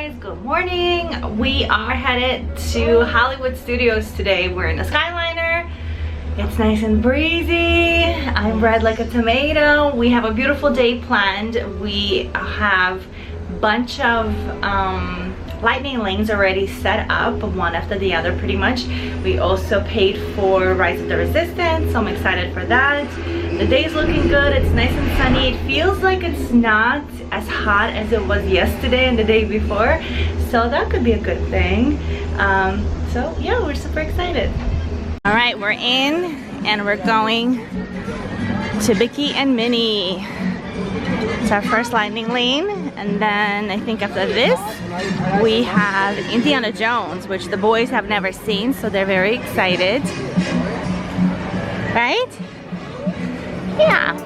guys, good morning. We are headed to Hollywood Studios today. We're in the Skyliner. It's nice and breezy. I'm red like a tomato. We have a beautiful day planned. We have a bunch of lightning lanes already set up, one after the other pretty much. We also paid for Rise of the Resistance, so I'm excited for that. The day's looking good. It's nice and sunny. It feels like it's not as hot as it was yesterday and the day before, so that could be a good thing. So yeah, we're super excited. All right, we're in and we're going to Mickey and Minnie. It's our first lightning lane, and then I think after this we have Indiana Jones, which the boys have never seen, so they're very excited. Right? Yeah.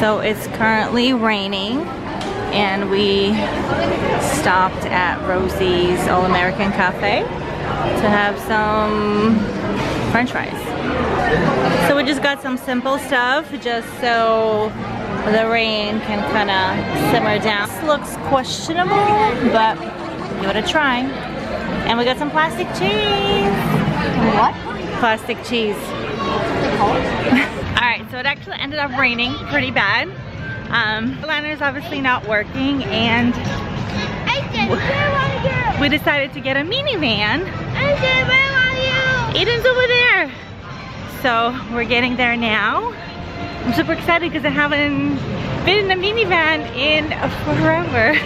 So it's currently raining and we stopped at Rosie's All-American Cafe to have some french fries. So we just got some simple stuff just so the rain can kind of simmer down. This looks questionable, but give it a try. And we got some plastic cheese. What? Plastic cheese. Alright, so it actually ended up raining pretty bad. The liner is obviously not working, and we decided to get a minivan. Eden's over there. So we're getting there now. I'm super excited because I haven't been in a minivan in forever.